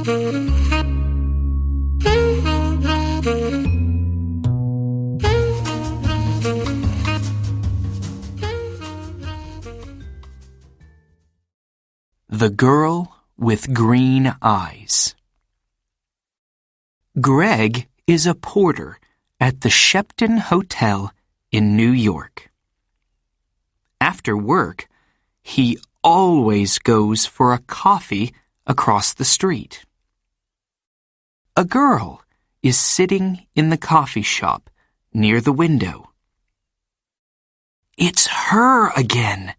The Girl with Green Eyes. Greg is a porter at the Shepton Hotel in New York. After work, he always goes for a coffee across the street. A girl is sitting in the coffee shop near the window. "It's her again,"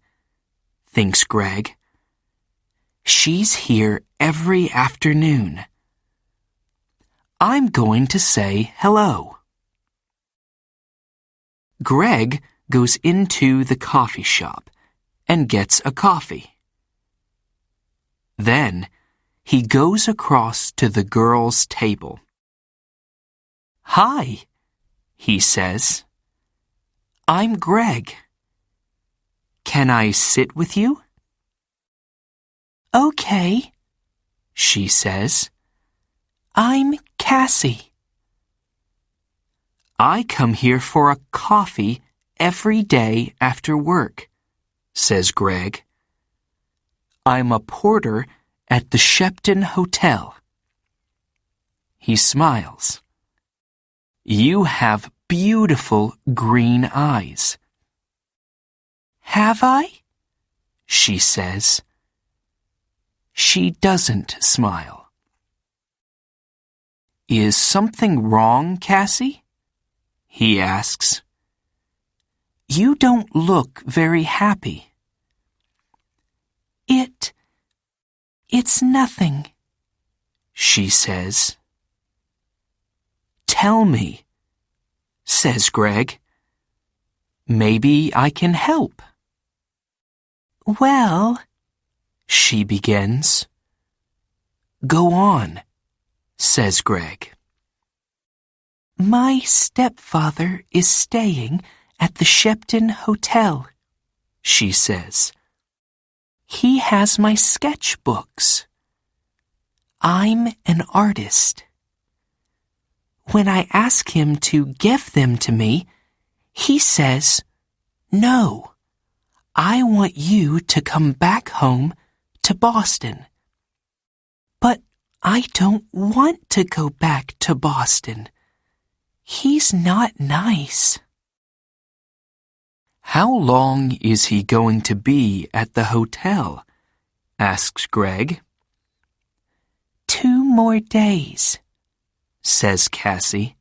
thinks Greg. "She's here every afternoon. I'm going to say hello." Greg goes into the coffee shop and gets a coffee. Then he goes across to the girl's table. "Hi," he says. "I'm Greg. Can I sit with you?" "Okay," she says. "I'm Cassie." "I come here for a coffee every day after work," says Greg. "I'm a porter at the Shepton Hotel." He smiles. "You have beautiful green eyes." "Have I?" she says. She doesn't smile. "Is something wrong, Cassie?" he asks. "You don't look very happy." It's nothing," she says. "Tell me," says Greg. "Maybe I can help." "Well," she begins. "Go on," says Greg. "My stepfather is staying at the Shepton Hotel," she says. "He has my sketchbooks. I'm an artist. When I ask him to give them to me, he says, 'No, I want you to come back home to Boston.' But I don't want to go back to Boston. He's not nice." "How long is he going to be at the hotel?" asks Greg. 2 more days, says Cassie.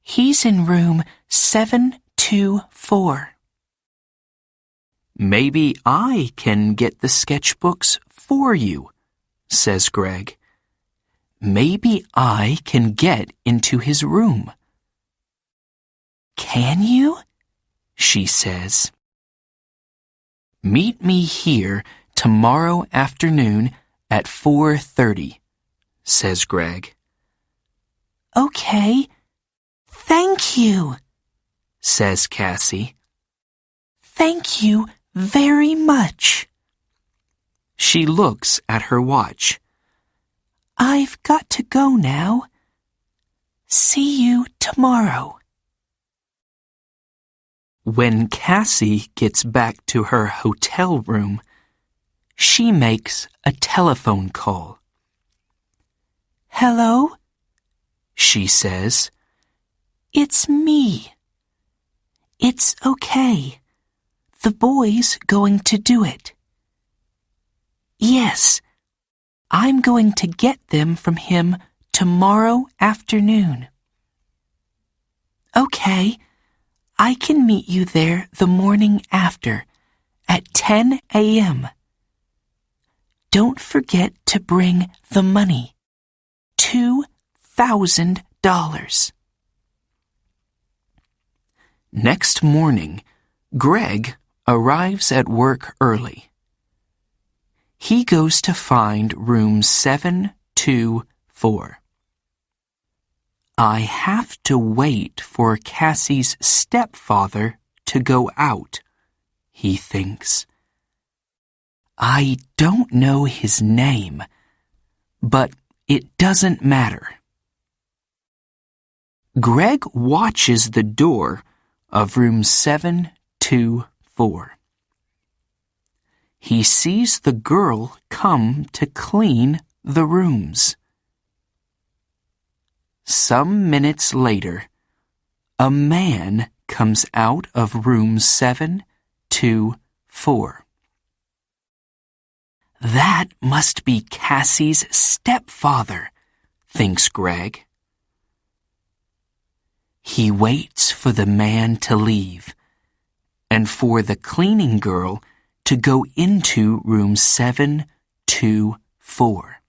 "He's in room 724. "Maybe I can get the sketchbooks for you," says Greg. "Maybe I can get into his room." "Can you?" she says. "Meet me here tomorrow afternoon at 4:30, says Greg. "Okay, thank you," says Cassie. "Thank you very much." She looks at her watch. "I've got to go now. See you tomorrow." When Cassie gets back to her hotel room, she makes a telephone call. "Hello?" she says. "It's me." "It's okay. The boy's going to do it." "Yes, I'm going to get them from him tomorrow afternoon." "Okay, I can meet you there the morning after, at 10 a.m. Don't forget to bring the money, $2,000. Next morning, Greg arrives at work early. He goes to find room 724. I have to wait for Cassie's stepfather to go out, he thinks. I don't know his name, but it doesn't matter. Greg watches the door of room 724. He sees the girl come to clean the rooms. Some minutes later, a man comes out of room 724. That must be Cassie's stepfather, thinks Greg. He waits for the man to leave and for the cleaning girl to go into room 724.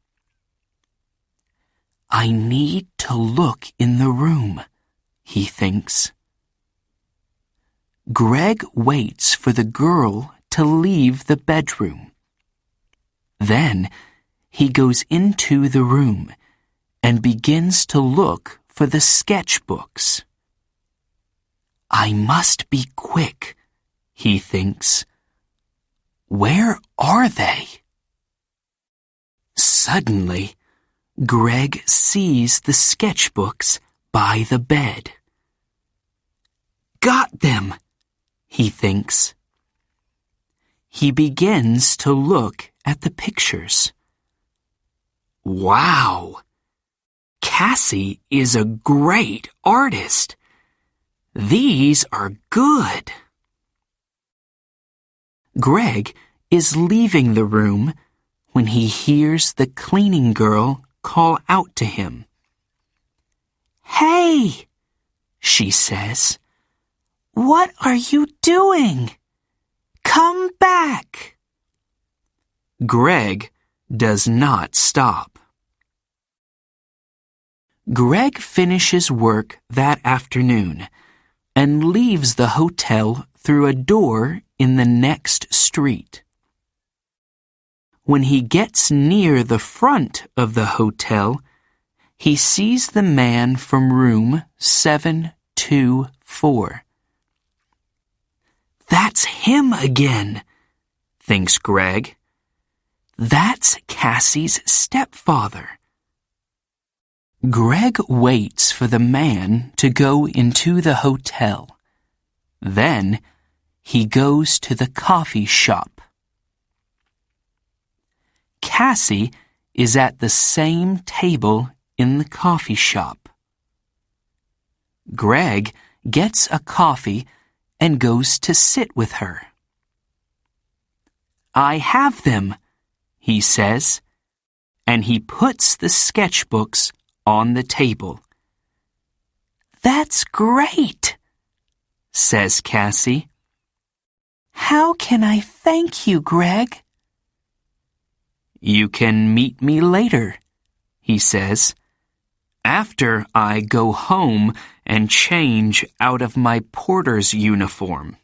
I need to look in the room, he thinks. Greg waits for the girl to leave the bedroom. Then he goes into the room and begins to look for the sketchbooks. I must be quick, he thinks. Where are they? Suddenly, Greg sees the sketchbooks by the bed. Got them, he thinks. He begins to look at the pictures. Wow! Cassie is a great artist. These are good. Greg is leaving the room when he hears the cleaning girl call out to him. Hey, she says, what are you doing? Come back. Greg does not stop. Greg finishes work that afternoon and leaves the hotel through a door in the next street. When he gets near the front of the hotel, he sees the man from room 724. That's him again, thinks Greg. That's Cassie's stepfather. Greg waits for the man to go into the hotel. Then he goes to the coffee shop. Cassie is at the same table in the coffee shop. Greg gets a coffee and goes to sit with her. I have them, he says, and he puts the sketchbooks on the table. That's great, says Cassie. How can I thank you, Greg? You can meet me later, he says, after I go home and change out of my porter's uniform.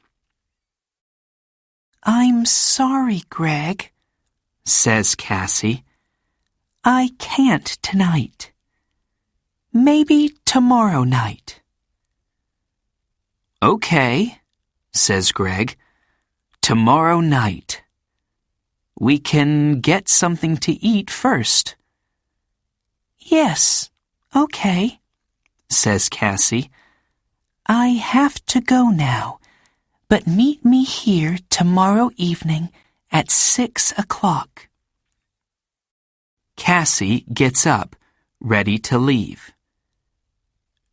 I'm sorry, Greg, says Cassie. I can't tonight. Maybe tomorrow night. Okay, says Greg. Tomorrow night. We can get something to eat first. Yes, okay, says Cassie. I have to go now, but meet me here tomorrow evening at 6 o'clock. Cassie gets up, ready to leave.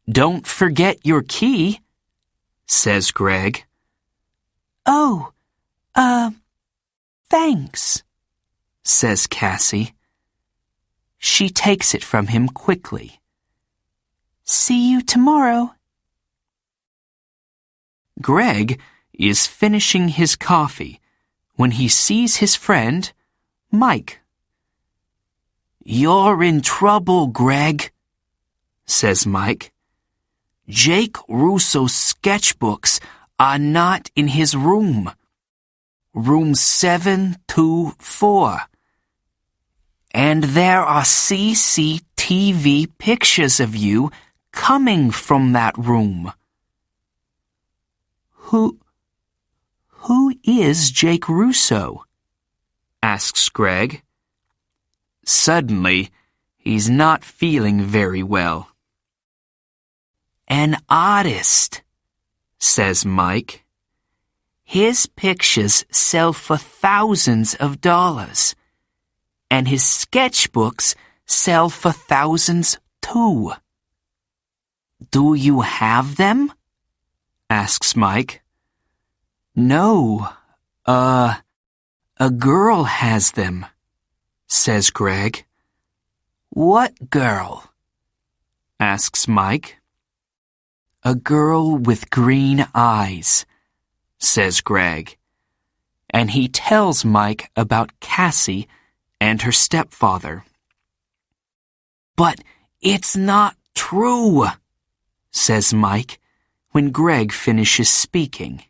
Don't forget your key, says Greg. Oh, thanks, says Cassie. She takes it from him quickly. See you tomorrow. Greg is finishing his coffee when he sees his friend, Mike. You're in trouble, Greg, says Mike. Jake Russo's sketchbooks are not in his room. Room 724. And there are CCTV pictures of you coming from that room. Who is Jake Russo? Asks Greg. Suddenly, He's not feeling very well. An artist, says Mike. His pictures sell for thousands of dollars, and his sketchbooks sell for thousands too. Do you have them? Asks Mike. No, a girl has them, says Greg. What girl? Asks Mike. A girl with green eyes, says Greg, and he tells Mike about Cassie and her stepfather. But it's not true, says Mike when Greg finishes speaking.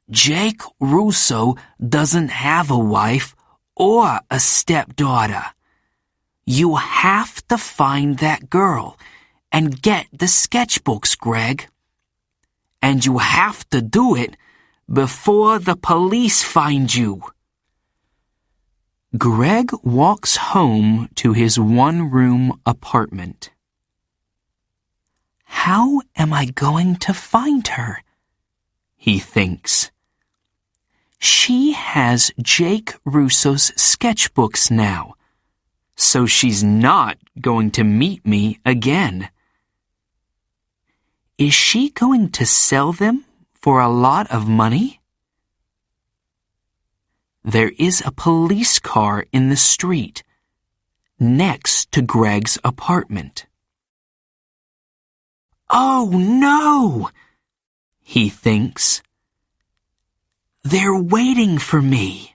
Jake Russo doesn't have a wife or a stepdaughter. You have to find that girl and get the sketchbooks, Greg. And you have to do it before the police find you. Greg walks home to his one-room apartment. How am I going to find her? He thinks. She has Jake Russo's sketchbooks now, so she's not going to meet me again. Is she going to sell them for a lot of money? There is a police car in the street, next to Greg's apartment. Oh no! He thinks. They're waiting for me.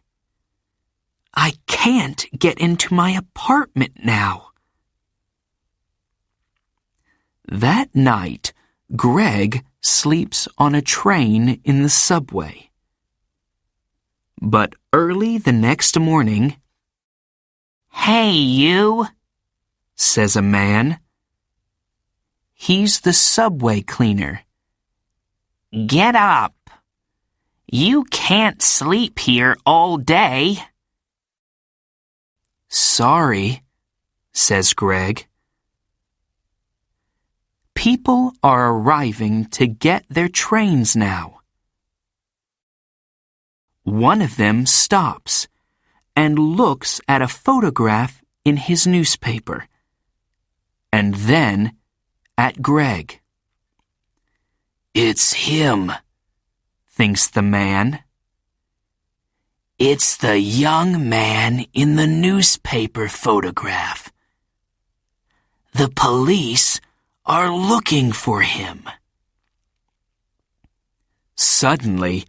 I can't get into my apartment now. That night, Greg sleeps on a train in the subway. But early the next morning, "Hey, you," says a man. He's the subway cleaner. "Get up. You can't sleep here all day." Sorry, says Greg. People are arriving to get their trains now. One of them stops and looks at a photograph in his newspaper, and then at Greg. It's him, thinks the man. It's the young man in the newspaper photograph. The police are looking for him. Suddenly,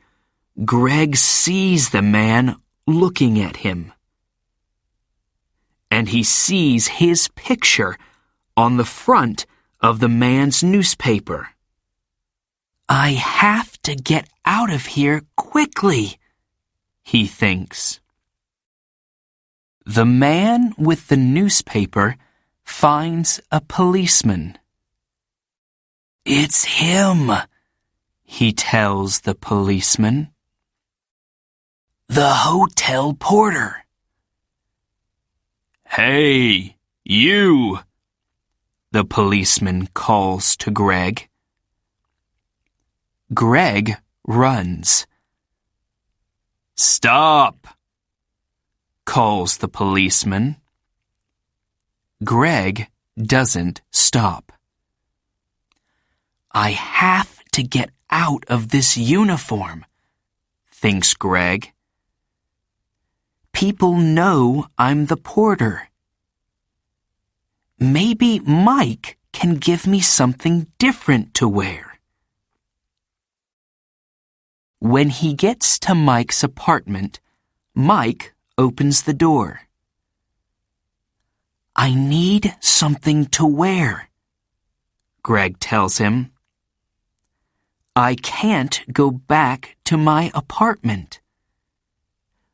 Greg sees the man looking at him. And he sees his picture on the front of the man's newspaper. I have to get out of here quickly, he thinks. The man with the newspaper finds a policeman. It's him, he tells the policeman. The hotel porter. Hey, you, the policeman calls to Greg. Greg runs. Stop, calls the policeman. Greg doesn't stop. I have to get out of this uniform, thinks Greg. People know I'm the porter. Maybe Mike can give me something different to wear. When he gets to Mike's apartment, Mike opens the door. I need something to wear, Greg tells him. I can't go back to my apartment.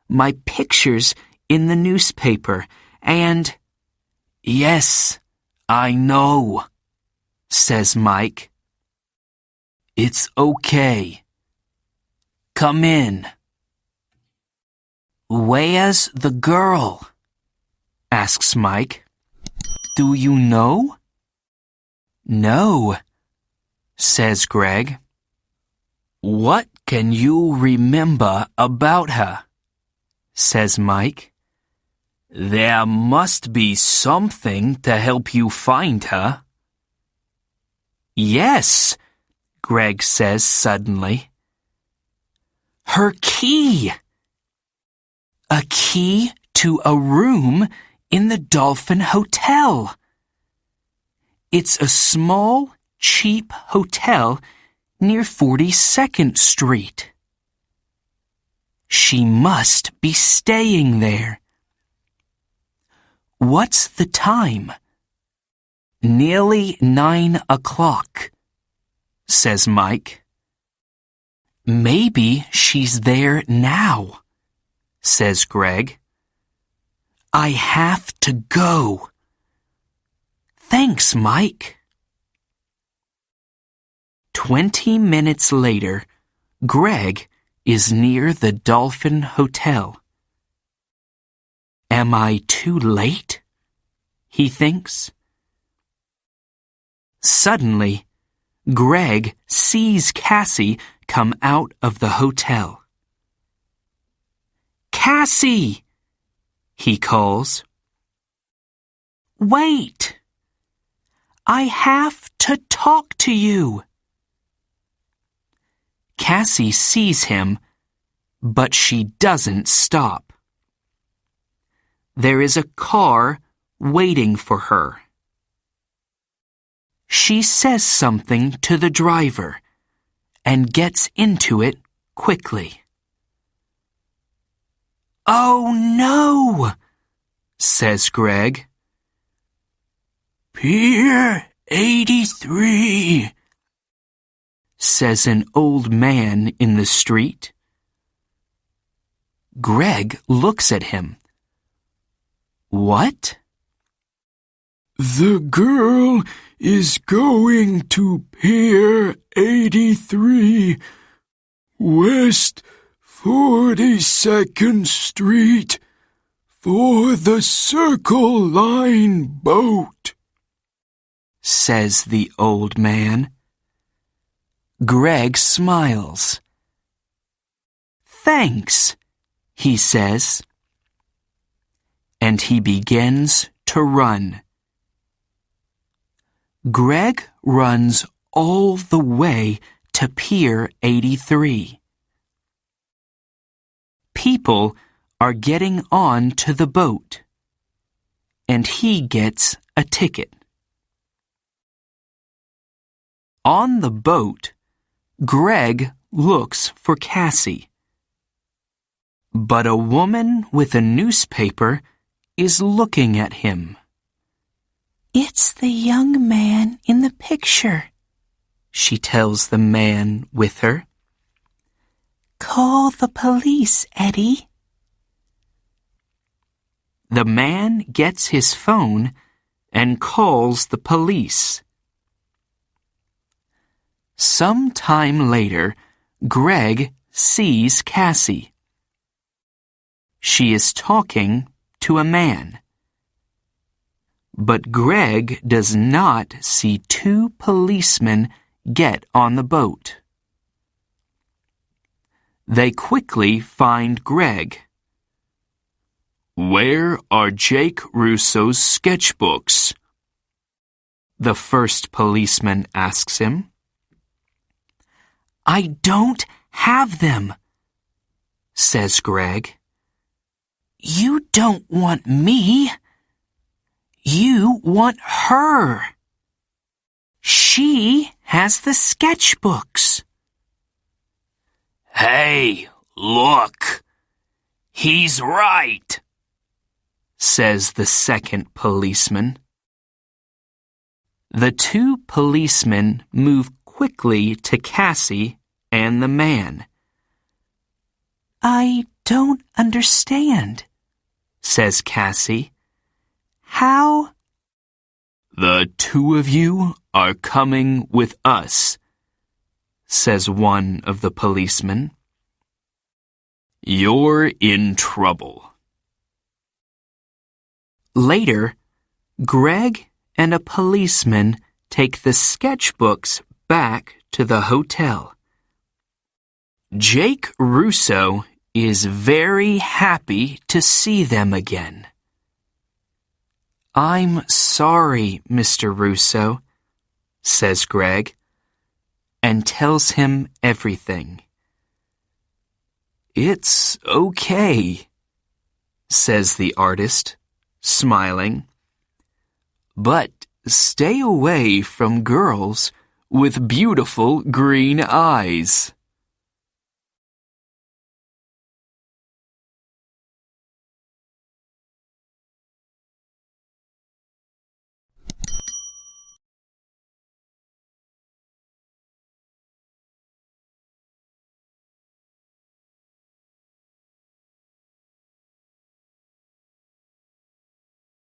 My picture's in the newspaper, and... Yes, I know, says Mike. It's okay. Come in. Where's the girl? Asks Mike. Do you know? No, says Greg. What can you remember about her? Says Mike. There must be something to help you find her. Yes, Greg says suddenly. Her key! A key to a room in the Dolphin Hotel. It's a small, cheap hotel near 42nd Street. She must be staying there. What's the time? Nearly 9 o'clock, says Mike. Maybe she's there now, says Greg. I have to go. Thanks, Mike. 20 minutes later, Greg is near the Dolphin Hotel. Am I too late? He thinks. Suddenly, Greg sees Cassie come out of the hotel. Cassie! He calls. Wait! I have to talk to you. Cassie sees him, but she doesn't stop. There is a car waiting for her. She says something to the driver and gets into it quickly. Oh no, says Greg. Pier 83, says an old man in the street. Greg looks at him. What? The girl is going to Pier 83, West 42nd Street, for the Circle Line boat, says the old man. Greg smiles. Thanks, he says. And he begins to run. Greg runs all the way to Pier 83. People are getting on to the boat, and he gets a ticket. On the boat, Greg looks for Cassie. But a woman with a newspaper is looking at him. It's the young man in the picture, she tells the man with her. Call the police, Eddie. The man gets his phone and calls the police. Some time later, Greg sees Cassie. She is talking to a man. But Greg does not see two policemen get on the boat. They quickly find Greg. Where are Jake Russo's sketchbooks? The first policeman asks him. I don't have them, says Greg. You don't want me. You want her. She has the sketchbooks. Hey, look. He's right, says the second policeman. The two policemen move quickly to Cassie and the man. I don't understand, says Cassie. How? The two of you are coming with us, says one of the policemen. You're in trouble. Later, Greg and a policeman take the sketchbooks back to the hotel. Jake Russo is very happy to see them again. "I'm sorry, Mr. Russo," says Greg, and tells him everything. "It's okay," says the artist, smiling. "But stay away from girls with beautiful green eyes."